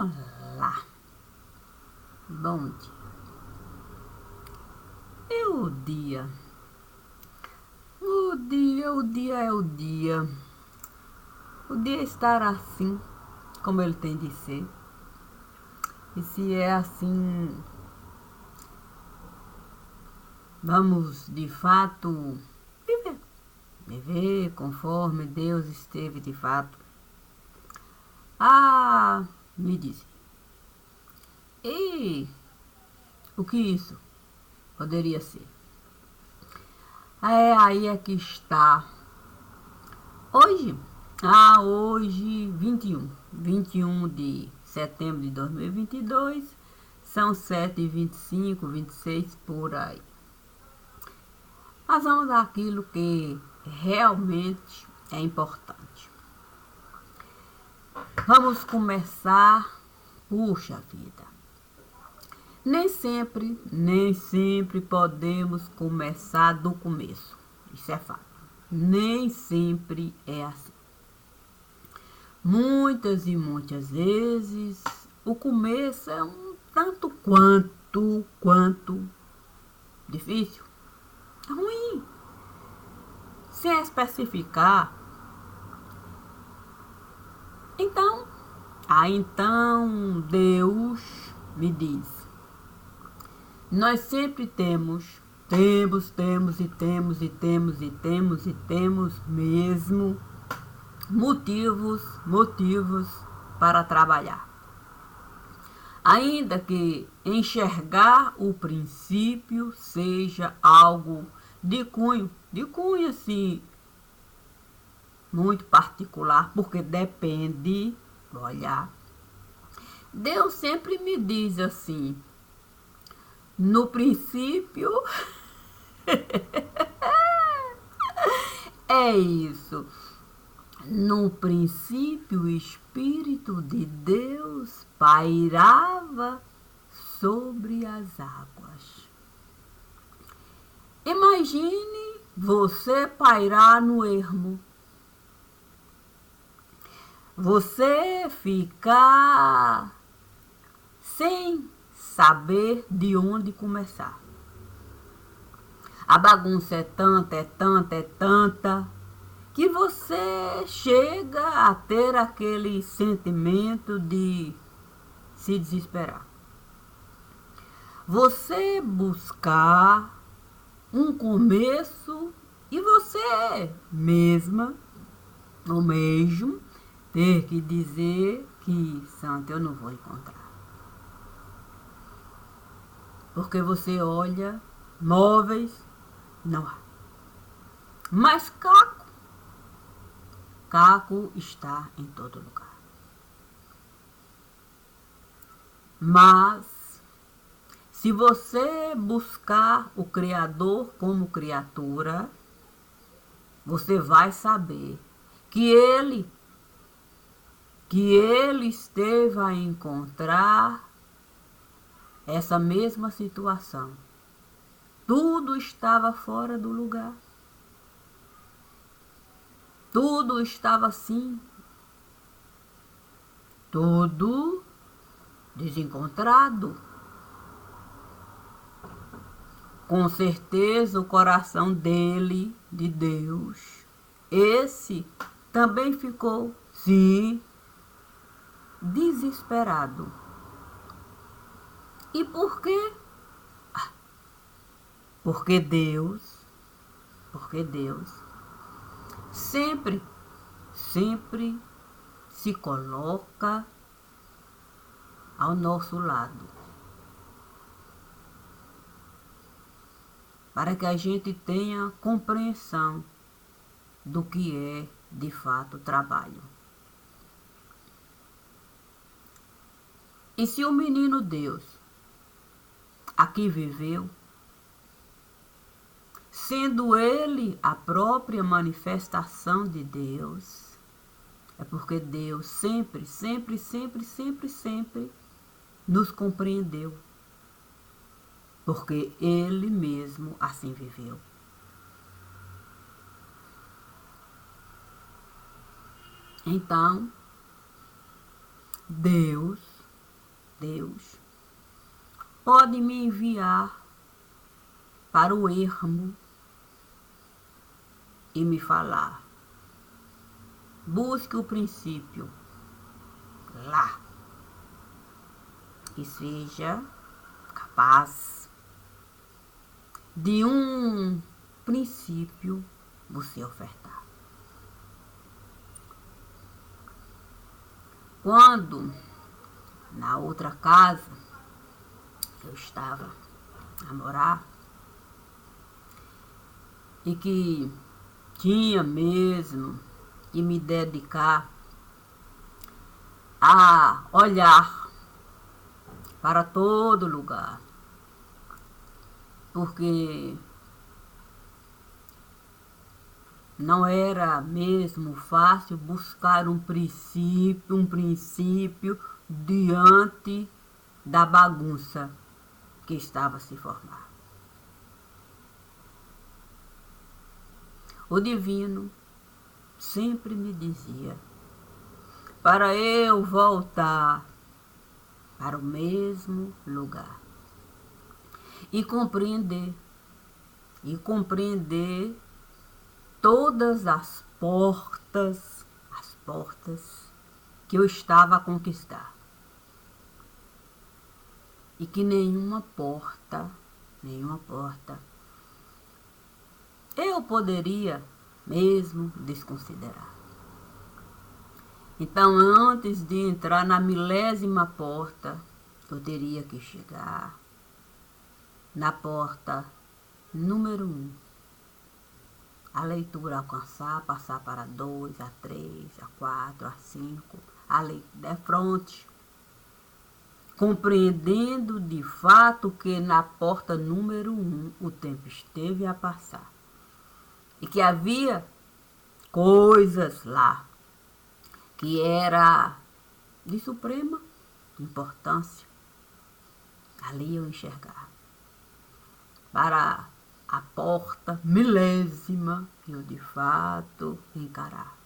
Olá, bom dia. E o dia? O dia é o dia. O dia estará assim, como ele tem de ser. E se é assim, vamos de fato viver. Viver conforme Deus esteve de fato. Ah, me diz. E o que isso poderia ser? Aí é que está. Hoje, 21 de setembro de 2022, são 7h25, 26 por aí. Nós vamos àquilo que realmente é importante. Vamos começar, puxa vida. Nem sempre podemos começar do começo. Isso é fato. Nem sempre é assim. Muitas e muitas vezes o começo é um tanto quanto difícil, ruim. Sem especificar, então, então Deus me diz: nós sempre temos mesmo motivos para trabalhar. Ainda que enxergar o princípio seja algo de cunho assim, muito particular, porque depende, olha, Deus sempre me diz assim, no princípio, é isso. No princípio, o Espírito de Deus pairava sobre as águas. Imagine você pairar no ermo. Você ficar sem saber de onde começar. A bagunça é tanta, que você chega a ter aquele sentimento de se desesperar. Você buscar um começo e você mesma, ou mesmo, ter que dizer que, santo, eu não vou encontrar. Porque você olha, móveis, não há. Mas caco está em todo lugar. Mas, se você buscar o Criador como criatura, você vai saber que ele esteve a encontrar essa mesma situação. Tudo estava fora do lugar. Tudo estava assim. Tudo desencontrado. Com certeza o coração dele, de Deus, esse também ficou, sim, desesperado. E por quê? Porque Deus sempre se coloca ao nosso lado. Para que a gente tenha compreensão do que é, de fato, trabalho. E se o menino Deus aqui viveu, sendo ele a própria manifestação de Deus, é porque Deus sempre nos compreendeu. Porque ele mesmo assim viveu. Então, Deus Deus pode me enviar para o ermo e me falar: busque o princípio lá e seja capaz de um princípio você ofertar. Quando na outra casa que eu estava a morar e que tinha mesmo que me dedicar a olhar para todo lugar, porque não era mesmo fácil buscar um princípio diante da bagunça que estava a se formar. O divino sempre me dizia para eu voltar para o mesmo lugar e compreender todas as portas que eu estava a conquistar. E que nenhuma porta eu poderia mesmo desconsiderar. Então, antes de entrar na milésima porta, eu teria que chegar na porta número 1. A leitura alcançar, passar para a 2, a 3, a 4, a 5, a leitura de frente, compreendendo de fato que na porta número 1 o tempo esteve a passar e que havia coisas lá que era de suprema importância ali eu enxergar para a porta milésima eu de fato encarar.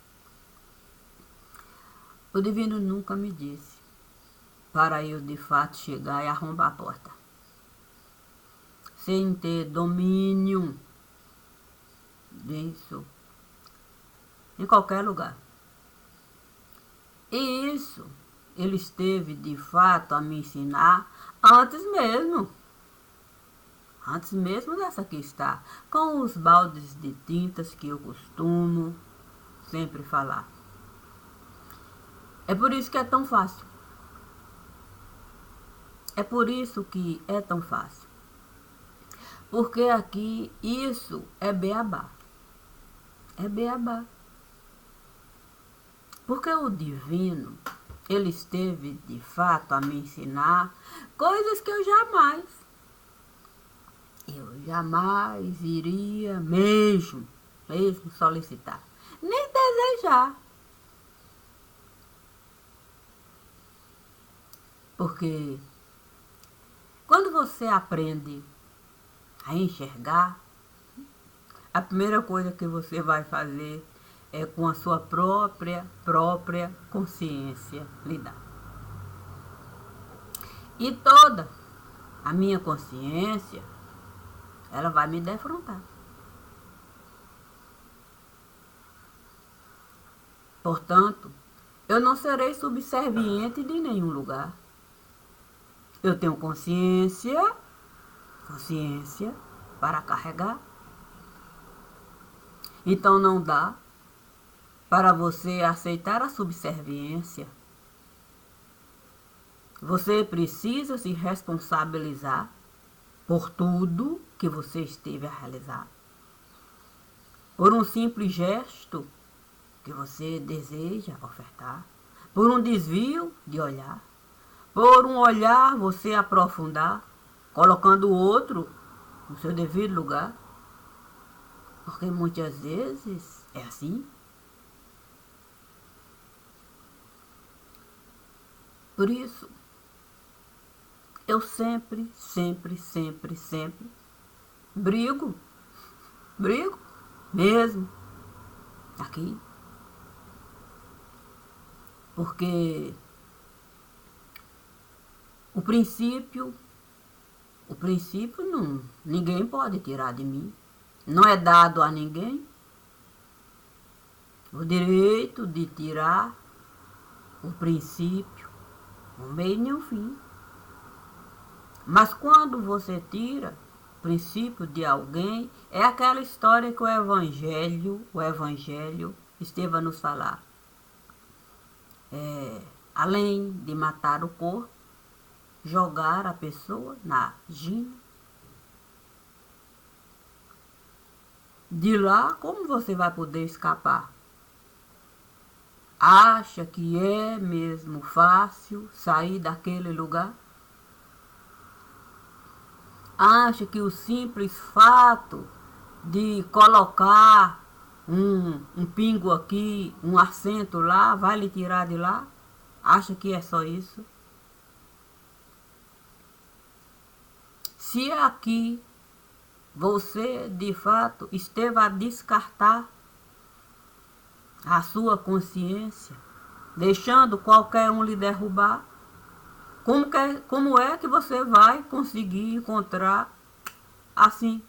O divino nunca me disse para eu de fato chegar e arrombar a porta, sem ter domínio disso em qualquer lugar. E isso ele esteve de fato a me ensinar antes mesmo dessa que está, com os baldes de tintas que eu costumo sempre falar. É por isso que é tão fácil. É por isso que é tão fácil. Porque aqui isso é beabá. É beabá. Porque o divino, ele esteve de fato a me ensinar coisas que eu jamais iria mesmo solicitar, nem desejar. Porque quando você aprende a enxergar, a primeira coisa que você vai fazer é com a sua própria consciência lidar. E toda a minha consciência, ela vai me defrontar. Portanto, eu não serei subserviente de nenhum lugar. Eu tenho consciência para carregar. Então não dá para você aceitar a subserviência. Você precisa se responsabilizar por tudo que você esteve a realizar. Por um simples gesto que você deseja ofertar. Por um desvio de olhar. Por um olhar você aprofundar, colocando o outro no seu devido lugar. Porque muitas vezes é assim. Por isso, eu sempre brigo mesmo aqui. Porque O princípio não, ninguém pode tirar de mim. Não é dado a ninguém o direito de tirar o princípio, o meio nem o fim. Mas quando você tira o princípio de alguém, é aquela história que o Evangelho esteve a nos falar. Além de matar o corpo, jogar a pessoa na gina. De lá, como você vai poder escapar? Acha que é mesmo fácil sair daquele lugar? Acha que o simples fato de colocar um pingo aqui, um acento lá, vai lhe tirar de lá? Acha que é só isso? Se aqui você de fato esteve a descartar a sua consciência, deixando qualquer um lhe derrubar, como é que você vai conseguir encontrar assim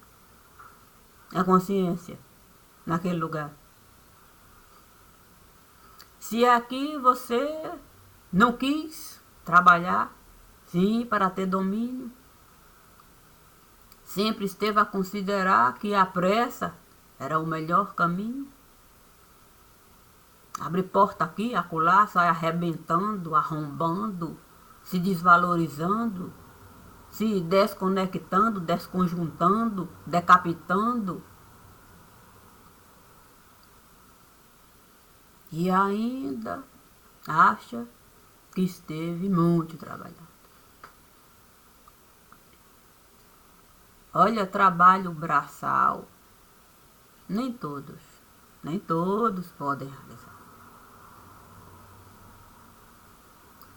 a consciência naquele lugar? Se aqui você não quis trabalhar, sim, para ter domínio, sempre esteve a considerar que a pressa era o melhor caminho, abre porta aqui, acolá, sai arrebentando, arrombando, se desvalorizando, se desconectando, desconjuntando, decapitando. E ainda acha que esteve muito trabalhando. Olha, trabalho braçal, nem todos podem realizar.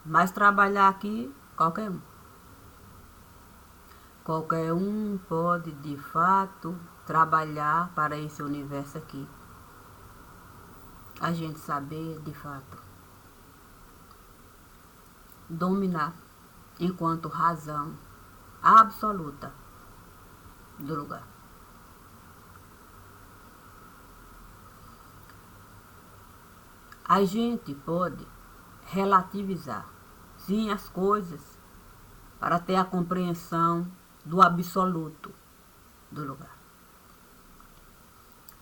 Mas trabalhar aqui, qualquer um. Qualquer um pode, de fato, trabalhar para esse universo aqui. A gente saber, de fato, dominar enquanto razão absoluta do lugar. A gente pode relativizar, sim, as coisas para ter a compreensão do absoluto do lugar.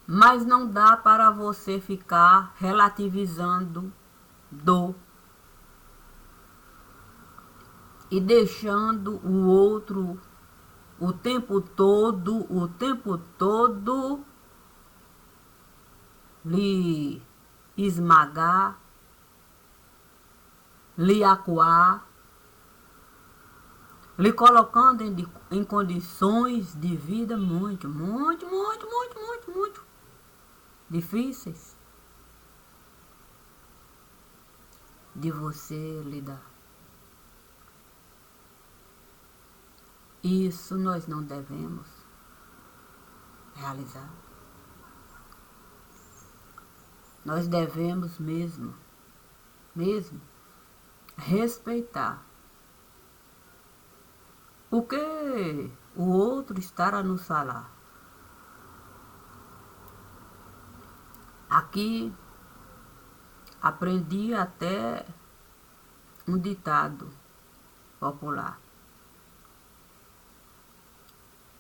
Mas não dá para você ficar relativizando e deixando o outro o tempo todo lhe esmagar, lhe acuar, lhe colocando em condições de vida muito difíceis de você lidar. Isso nós não devemos realizar. Nós devemos mesmo respeitar o que o outro está a nos falar. Aqui aprendi até um ditado popular.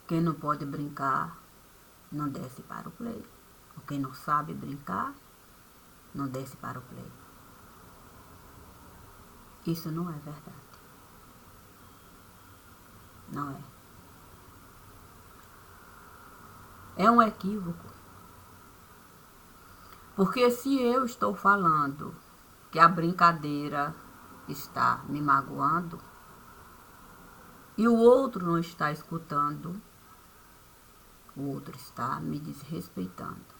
Quem não pode brincar, não desce para o play. Ou quem não sabe brincar, não desce para o play. Isso não é verdade. Não é. É um equívoco. Porque se eu estou falando que a brincadeira está me magoando e o outro não está escutando, o outro está me desrespeitando.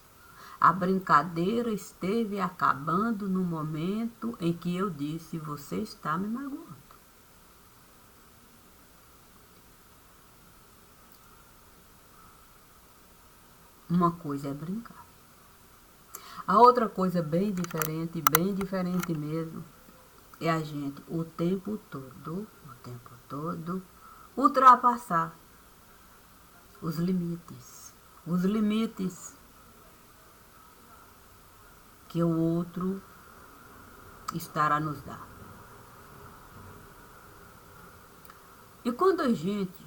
A brincadeira esteve acabando no momento em que eu disse: você está me magoando. Uma coisa é brincar. A outra coisa bem diferente mesmo, é a gente o tempo todo todo ultrapassar os limites que o outro estará nos dar. E quando a gente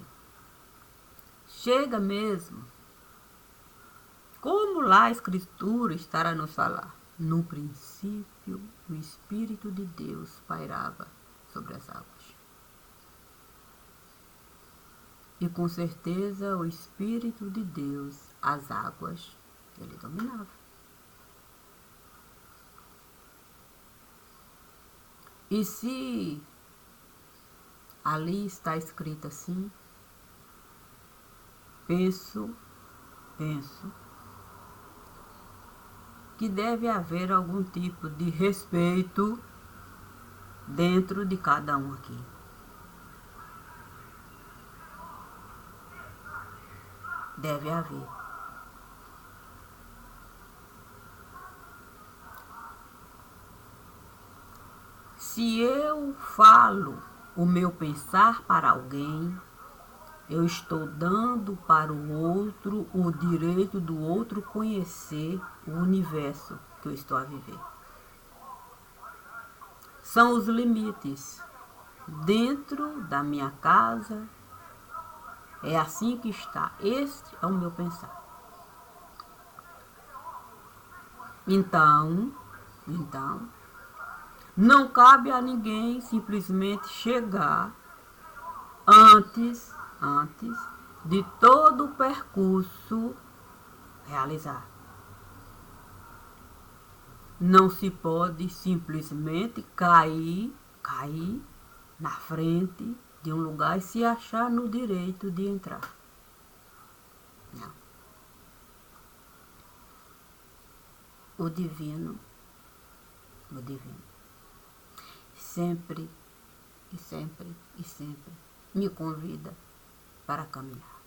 chega mesmo, como lá a Escritura estará a nos falar, no princípio o Espírito de Deus pairava sobre as águas. E com certeza o Espírito de Deus, as águas, ele dominava. E se ali está escrito assim, penso que deve haver algum tipo de respeito dentro de cada um aqui. Deve haver. Se eu falo o meu pensar para alguém, eu estou dando para o outro o direito do outro conhecer o universo que eu estou a viver. São os limites. Dentro da minha casa, é assim que está. Este é o meu pensar. Então, não cabe a ninguém simplesmente chegar antes de todo o percurso realizar. Não se pode simplesmente cair na frente de um lugar e se achar no direito de entrar. Não. O divino sempre me convida para caminhar.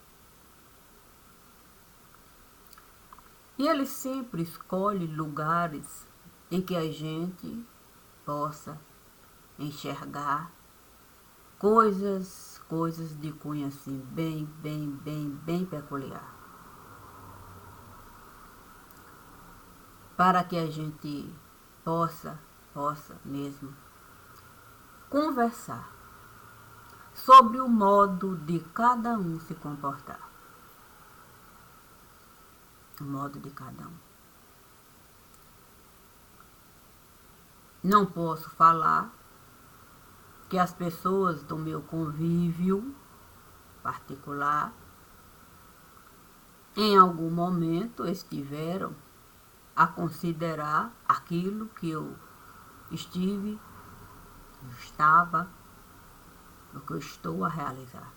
E ele sempre escolhe lugares em que a gente possa enxergar coisas de cunho assim, bem peculiar. Para que a gente possa mesmo conversar sobre o modo de cada um se comportar. O modo de cada um. Não posso falar que as pessoas do meu convívio particular em algum momento estiveram a considerar aquilo que eu estava, o que eu estou a realizar.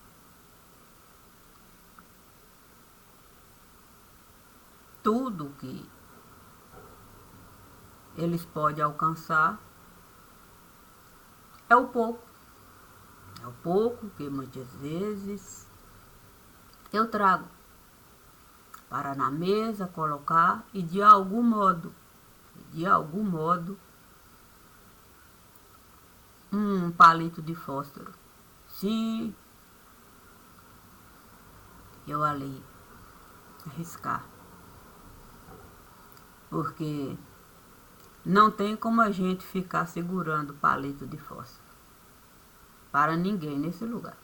Tudo que eles podem alcançar é o pouco. É o pouco que muitas vezes eu trago para na mesa colocar e de algum modo, um palito de fósforo. Sim, eu ali arriscar. Porque não tem como a gente ficar segurando palito de fósforo para ninguém nesse lugar.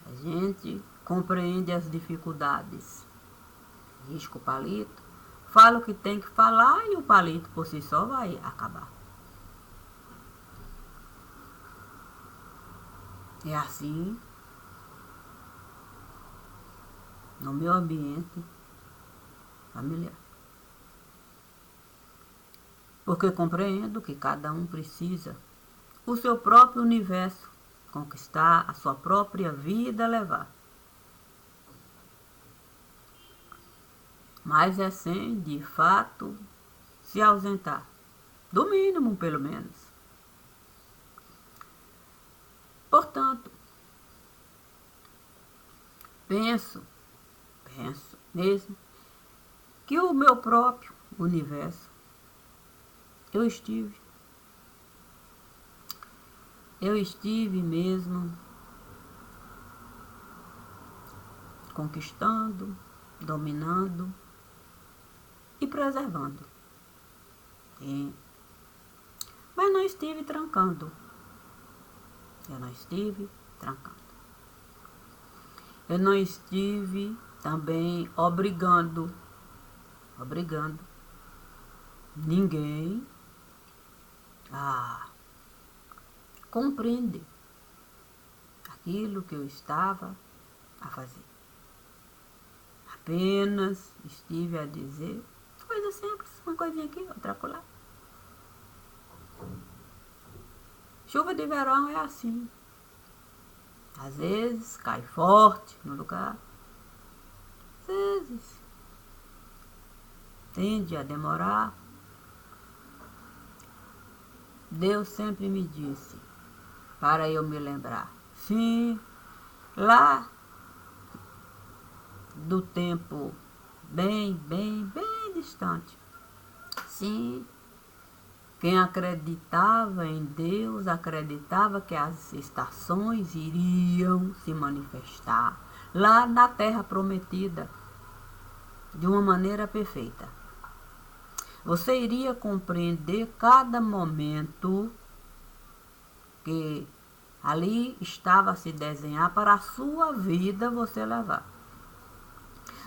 A gente compreende as dificuldades. Risca o palito, fala o que tem que falar e o palito por si só vai acabar. É assim no meu ambiente familiar. Porque compreendo que cada um precisa o seu próprio universo conquistar, a sua própria vida levar. Mas é sem, de fato, se ausentar. Do mínimo, pelo menos. Portanto, penso mesmo que o meu próprio universo eu estive mesmo conquistando, dominando e preservando. Sim. Mas não estive trancando. Eu não estive trancando. Eu não estive também obrigando ninguém a compreender aquilo que eu estava a fazer. Apenas estive a dizer coisa simples, uma coisinha aqui, outra acolá. Chuva de verão é assim. Às vezes cai forte no lugar. Às vezes tende a demorar. Deus sempre me disse para eu me lembrar. Sim, lá do tempo bem distante. Sim, quem acreditava em Deus acreditava que as estações iriam se manifestar lá na terra prometida de uma maneira perfeita. Você iria compreender cada momento que ali estava a se desenhar para a sua vida você levar.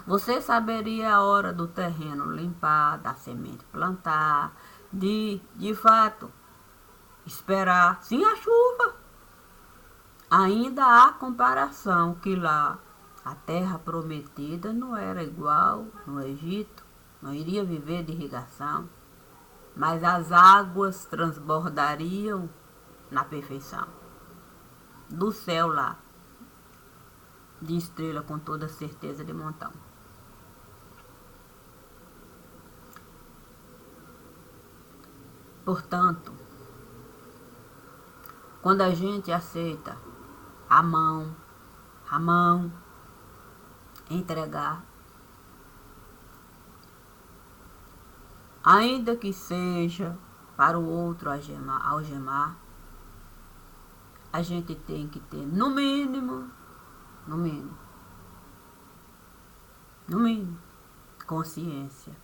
Você saberia a hora do terreno limpar, da semente plantar, de fato, esperar, sim, a chuva. Ainda há comparação que lá a terra prometida não era igual no Egito, não iria viver de irrigação, mas as águas transbordariam na perfeição. Do céu lá, de estrela com toda certeza de montão. Portanto, quando a gente aceita a mão, entregar, ainda que seja para o outro algemar, a gente tem que ter no mínimo, consciência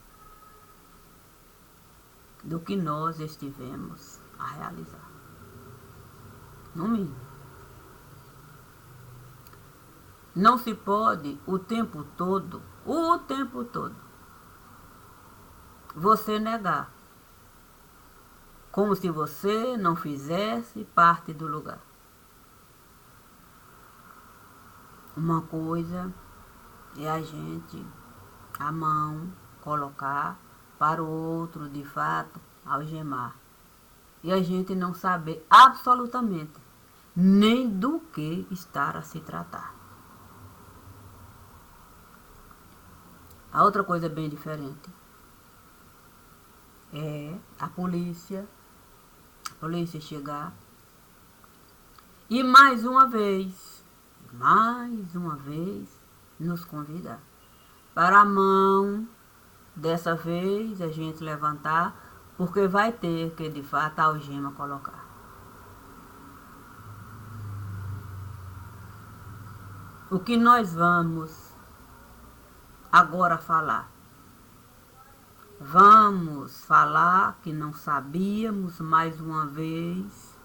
do que nós estivemos a realizar. No mínimo. Não se pode o tempo todo, você negar, como se você não fizesse parte do lugar. Uma coisa é a gente, a mão, colocar para o outro, de fato, algemar. E a gente não saber absolutamente nem do que estar a se tratar. A outra coisa é bem diferente. É a polícia chegar e mais uma vez, nos convidar para a mão, dessa vez a gente levantar, porque vai ter que de fato a algema colocar. O que nós vamos agora falar? Vamos falar que não sabíamos mais uma vez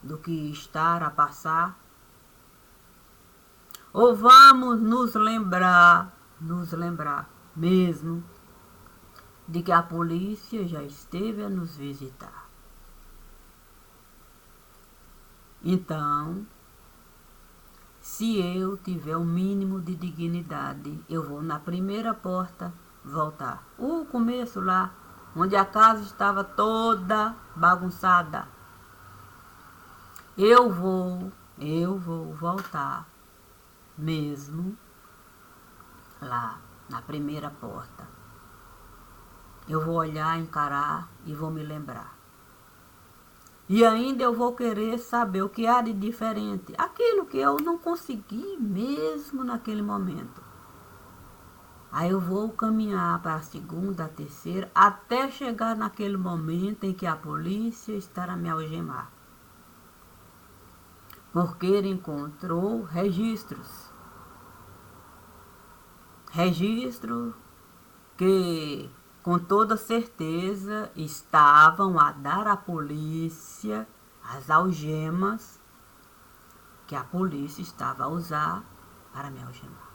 do que estar a passar? Ou vamos nos lembrar mesmo de que a polícia já esteve a nos visitar? Então, se eu tiver o mínimo de dignidade, eu vou na primeira porta voltar. O começo lá, onde a casa estava toda bagunçada. Eu vou voltar mesmo lá na primeira porta. Eu vou olhar, encarar e vou me lembrar. E ainda eu vou querer saber o que há de diferente. Aquilo que eu não consegui mesmo naquele momento. Aí eu vou caminhar para a segunda, a terceira, até chegar naquele momento em que a polícia estará a me algemar. porque ele encontrou registros que com toda certeza estavam a dar à polícia as algemas que a polícia estava a usar para me algemar.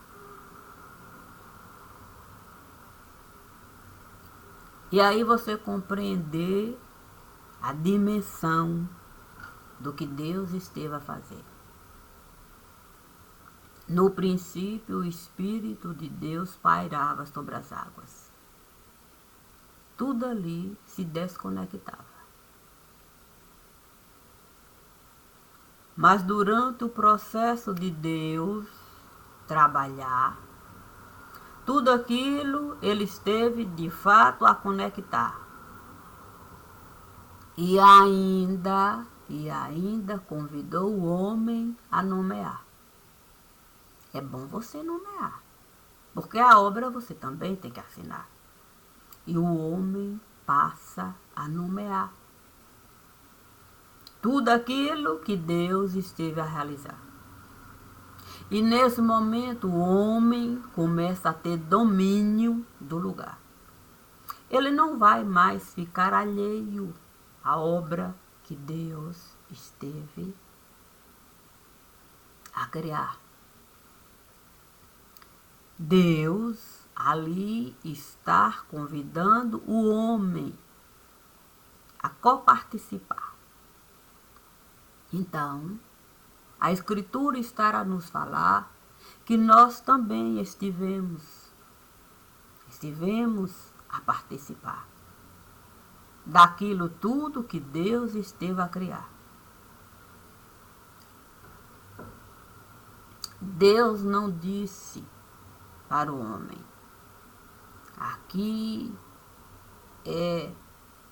E aí você compreender a dimensão do que Deus esteve a fazer. No princípio, o Espírito de Deus pairava sobre as águas. Tudo ali se desconectava. Mas durante o processo de Deus trabalhar, tudo aquilo ele esteve de fato a conectar. E ainda convidou o homem a nomear. É bom você nomear, porque a obra você também tem que assinar. E o homem passa a nomear tudo aquilo que Deus esteve a realizar. E nesse momento o homem começa a ter domínio do lugar. Ele não vai mais ficar alheio à obra que Deus esteve a criar. Deus ali está convidando o homem a coparticipar. Então, a Escritura está a nos falar que nós também estivemos a participar daquilo tudo que Deus esteve a criar. Deus não disse para o homem: aqui é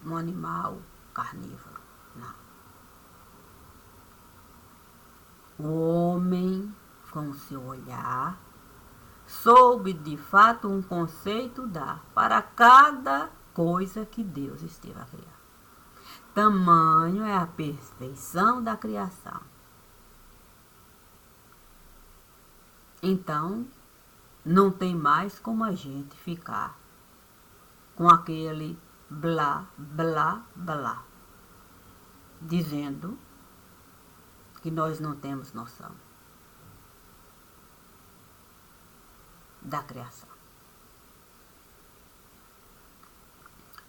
um animal carnívoro. Não. O homem, com seu olhar, soube de fato um conceito dar para cada coisa que Deus esteve a criar. Tamanho é a perfeição da criação. Então, não tem mais como a gente ficar com aquele blá, blá, blá, dizendo que nós não temos noção da criação.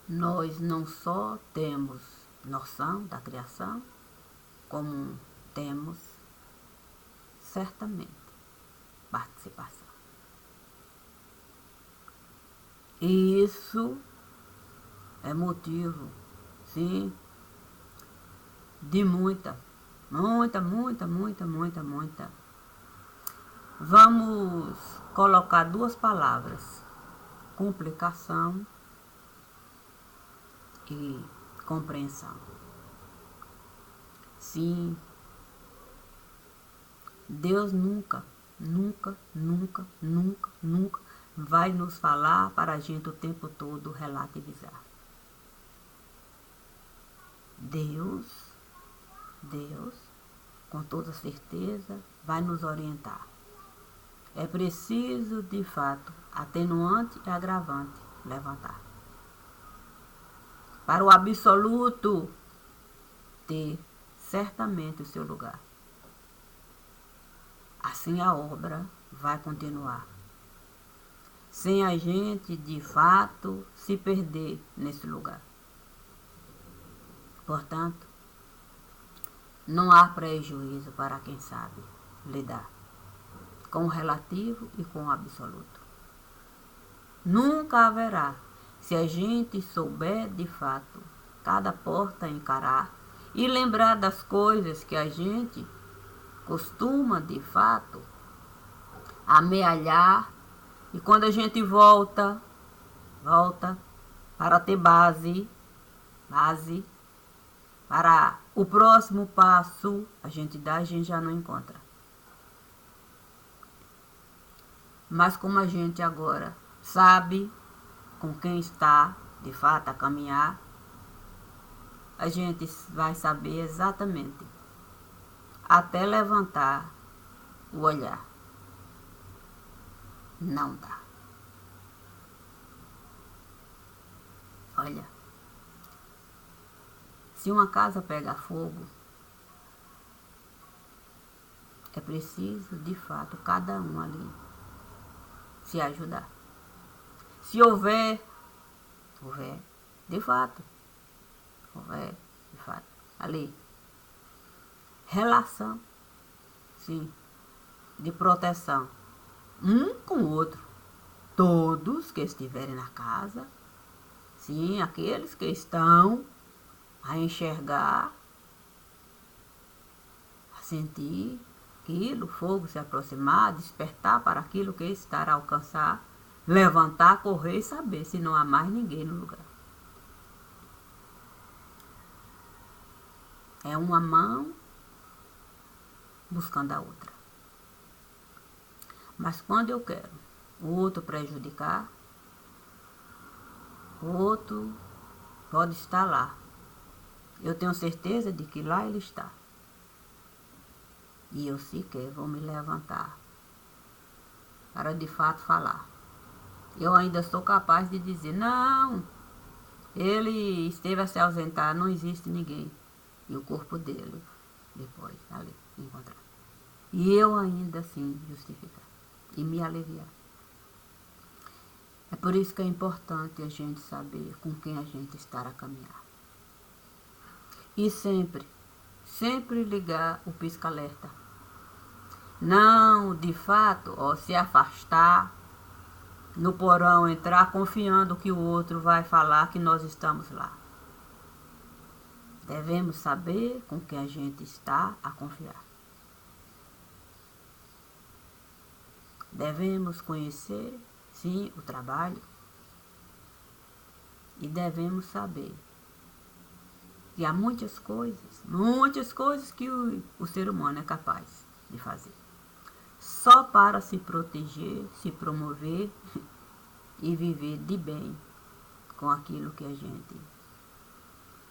Nós não só temos noção da criação, como temos certamente participação. E isso é motivo, sim, de muita. Vamos colocar duas palavras: complicação e compreensão. Sim, Deus nunca vai nos falar para a gente o tempo todo relativizar. Deus, com toda certeza, vai nos orientar. É preciso, de fato, atenuante e agravante levantar. Para o absoluto ter certamente o seu lugar. Assim a obra vai continuar. Sem a gente, de fato, se perder nesse lugar. Portanto, não há prejuízo para quem sabe lidar com o relativo e com o absoluto. Nunca haverá, se a gente souber de fato cada porta encarar e lembrar das coisas que a gente costuma de fato amealhar, e quando a gente volta para ter base para o próximo passo a gente já não encontra. Mas como a gente agora sabe com quem está de fato a caminhar, a gente vai saber exatamente até levantar o olhar. Não dá. Olha, se uma casa pega fogo, é preciso, de fato, cada um ali se ajudar. Se houver, de fato, ali, relação, sim, de proteção, um com o outro. Todos que estiverem na casa, sim, aqueles que estão a enxergar, a sentir aquilo, o fogo se aproximar, despertar para aquilo que estará a alcançar, levantar, correr e saber se não há mais ninguém no lugar. É uma mão buscando a outra. Mas quando eu quero o outro prejudicar, o outro pode estar lá. Eu tenho certeza de que lá ele está. E eu sequer vou me levantar para de fato falar. Eu ainda sou capaz de dizer, não, ele esteve a se ausentar, não existe ninguém. E o corpo dele, depois, ali, encontrar. E eu ainda assim justificar e me aliviar. É por isso que é importante a gente saber com quem a gente está a caminhar. E sempre ligar o pisca-alerta. Não, de fato, se afastar, no porão entrar confiando que o outro vai falar que nós estamos lá. Devemos saber com quem a gente está a confiar. Devemos conhecer, sim, o trabalho. E devemos saber que há muitas coisas que o ser humano é capaz de fazer. Só para se proteger, se promover e viver de bem com aquilo que a gente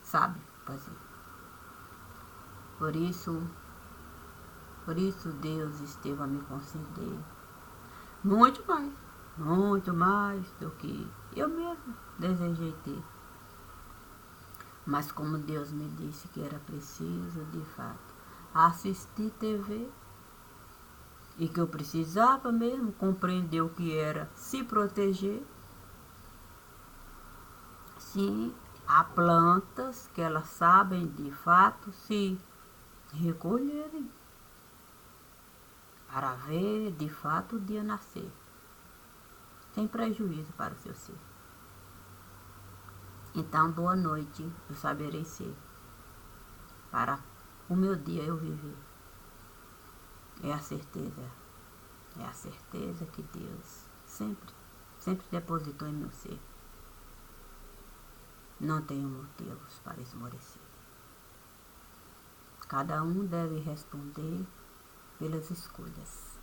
sabe fazer. Por isso Deus esteve a me conceder muito mais do que eu mesmo desejei ter. Mas como Deus me disse que era preciso, de fato, assistir TV e que eu precisava mesmo compreender o que era se proteger, sim, há plantas que elas sabem de fato se recolherem para ver de fato o dia nascer, sem prejuízo para o seu ser. Então, boa noite, eu saberei ser, para o meu dia eu viver. É a certeza que Deus sempre depositou em meu ser. Não tenho motivos para esmorecer. Cada um deve responder pelas escolhas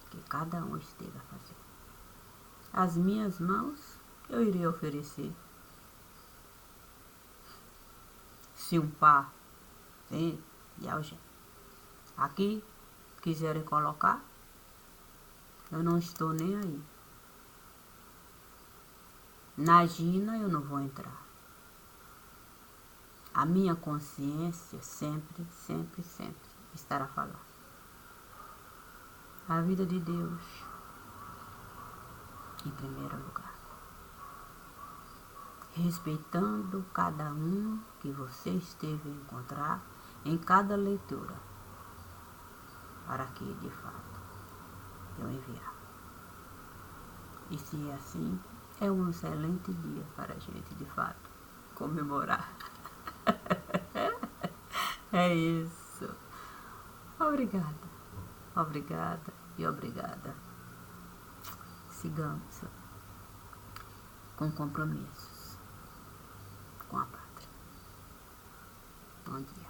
que cada um esteve a fazer. As minhas mãos eu irei oferecer. Se um par, sim, de algema, aqui quiserem colocar, eu não estou nem aí. Na Gina eu não vou entrar. A minha consciência sempre estará a falar. A vida de Deus em primeiro lugar. Respeitando cada um que você esteve a encontrar em cada leitura, para que de fato eu enviar. E se é assim, é um excelente dia para a gente de fato comemorar. É isso. Obrigada e obrigada. Sigamos com compromissos com a pátria. Bom dia.